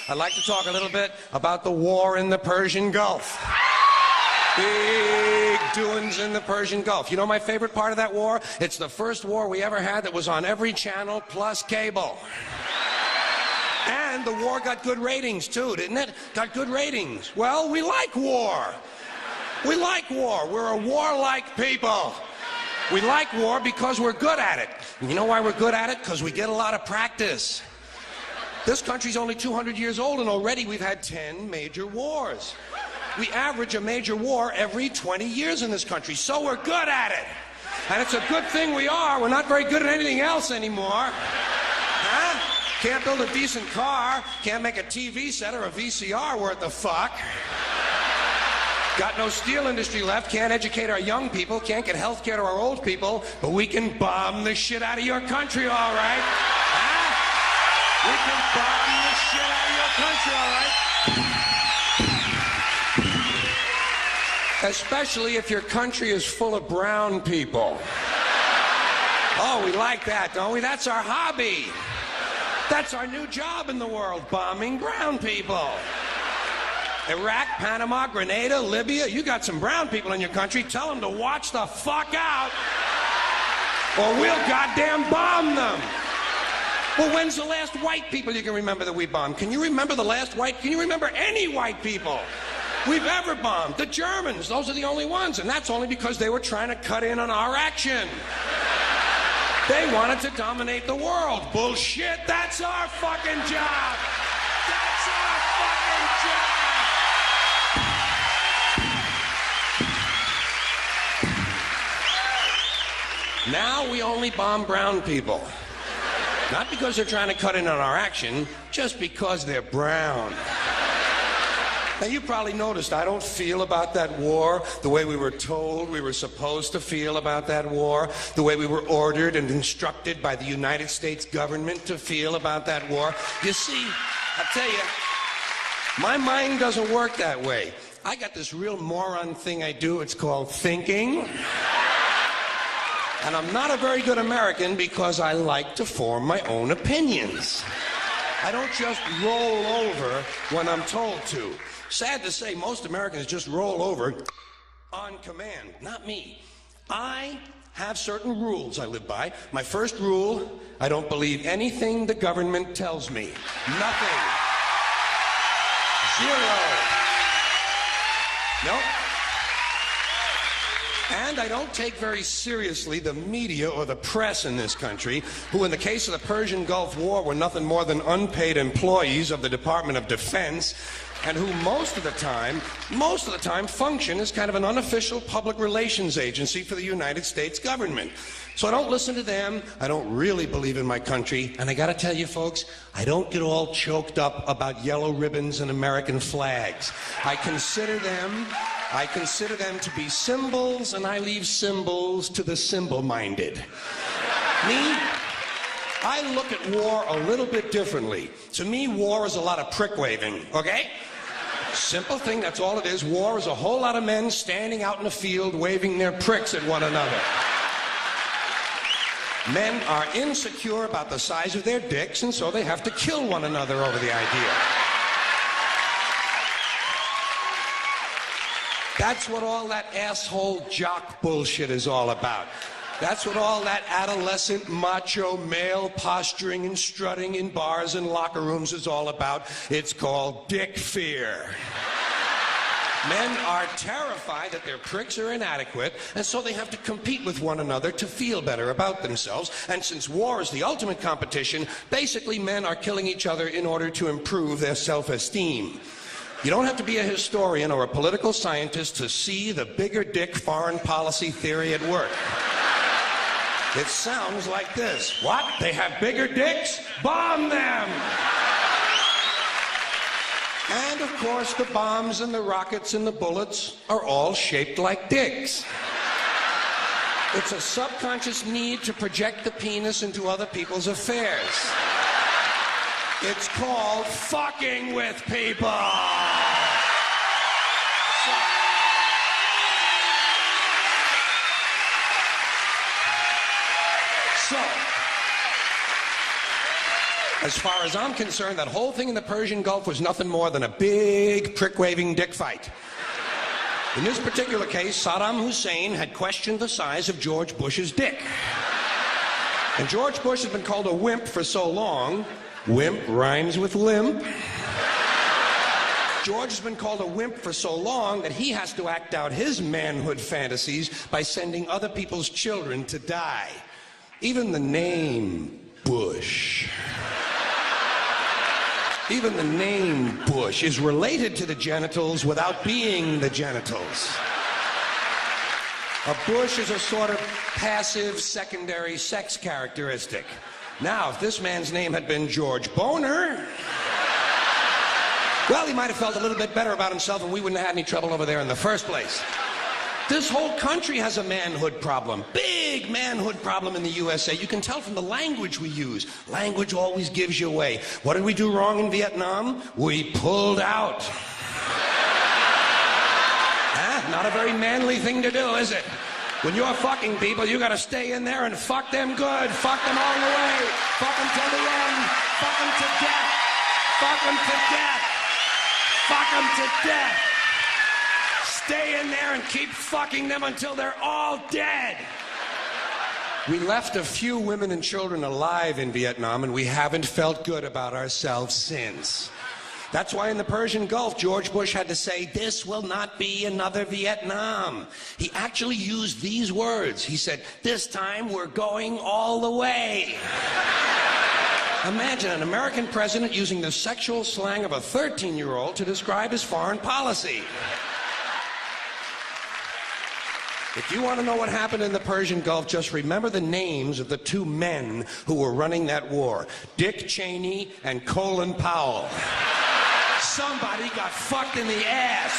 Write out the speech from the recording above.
I'd like to talk a little bit about the war in the Persian Gulf. Big doings in the Persian Gulf. You know my favorite part of that war? It's the first war we ever had that was on every channel plus cable. And the war got good ratings too, didn't it? Got good ratings. Well, we like war. We like war. We're a warlike people. We like war because we're good at it. And you know why we're good at it? Because we get a lot of practice. This country's only 200 years old, and already we've had 10 major wars. We average a major war every 20 years in this country, so we're good at it. And it's a good thing we are. We're not very good at anything else anymore. Huh? Can't build a decent car, can't make a TV set or a VCR worth the fuck. Got no steel industry left, can't educate our young people, can't get health care to our old people, but we can bomb the shit out of your country, all right? Huh? We can bomb the shit out of your country, all right? Especially if your country is full of brown people. Oh, we like that, don't we? That's our hobby. That's our new job in the world, bombing brown people. Iraq, Panama, Grenada, Libya, you got some brown people in your country, tell them to watch the fuck out, or we'll goddamn bomb them. Well, when's the last white people you can remember that we bombed? Can you remember the last white, can you remember any white people we've ever bombed? The Germans, those are the only ones, and that's only because they were trying to cut in on our action. They wanted to dominate the world. Bullshit, that's our fucking job. That's our fucking job. Now we only bomb brown people. Not because they're trying to cut in on our action, just because they're brown. Now, you probably noticed I don't feel about that war the way we were told we were supposed to feel about that war, the way we were ordered and instructed by the United States government to feel about that war. You see, I'll tell you, my mind doesn't work that way. I got this real moron thing I do. It's called thinking. And I'm not a very good American because I like to form my own opinions. I don't just roll over when I'm told to. Sad to say, most Americans just roll over on command. Not me. I have certain rules I live by. My first rule, I don't believe anything the government tells me. Nothing. Zero. Nope. And I don't take very seriously the media or the press in this country, who in the case of the Persian Gulf War were nothing more than unpaid employees of the Department of Defense, and who most of the time function as kind of an unofficial public relations agency for the United States government. So I don't listen to them, I don't really believe in my country, and I gotta tell you folks, I don't get all choked up about yellow ribbons and American flags. I consider them to be symbols, and I leave symbols to the symbol-minded. Me? I look at war a little bit differently. To me, war is a lot of prick-waving, okay? Simple thing, that's all it is. War is a whole lot of men standing out in the field waving their pricks at one another. Men are insecure about the size of their dicks, and so they have to kill one another over the idea. That's what all that asshole jock bullshit is all about. That's what all that adolescent macho male posturing and strutting in bars and locker rooms is all about. It's called dick fear. Men are terrified that their pricks are inadequate, and so they have to compete with one another to feel better about themselves. And since war is the ultimate competition, basically men are killing each other in order to improve their self-esteem. You don't have to be a historian or a political scientist to see the bigger dick foreign policy theory at work. It sounds like this. What? They have bigger dicks? Bomb them! And of course, the bombs and the rockets and the bullets are all shaped like dicks. It's a subconscious need to project the penis into other people's affairs. It's called fucking with people. As far as I'm concerned, that whole thing in the Persian Gulf was nothing more than a big prick-waving dick fight. In this particular case, Saddam Hussein had questioned the size of George Bush's dick. And George Bush has been called a wimp for so long. Wimp rhymes with limp. George has been called a wimp for so long that he has to act out his manhood fantasies by sending other people's children to die. Even the name Bush. Even the name Bush is related to the genitals without being the genitals. A bush is a sort of passive secondary sex characteristic. Now, if this man's name had been George Boner, well, he might have felt a little bit better about himself and we wouldn't have had any trouble over there in the first place. This whole country has a manhood problem. Big manhood problem in the USA. You can tell from the language we use. Language always gives you away. What did we do wrong in Vietnam? We pulled out. Not a very manly thing to do, is it? When you're fucking people, you gotta stay in there and fuck them good. Fuck them all the way. Fuck them till the end. Fuck them to death. Fuck them to death. Fuck them to death. Stay in there and keep fucking them until they're all dead. We left a few women and children alive in Vietnam, and we haven't felt good about ourselves since. That's why in the Persian Gulf, George Bush had to say, "This will not be another Vietnam." He actually used these words. He said, "This time we're going all the way." Imagine an American president using the sexual slang of a 13-year-old to describe his foreign policy. If you want to know what happened in the Persian Gulf, just remember the names of the two men who were running that war. Dick Cheney and Colin Powell. Somebody got fucked in the ass.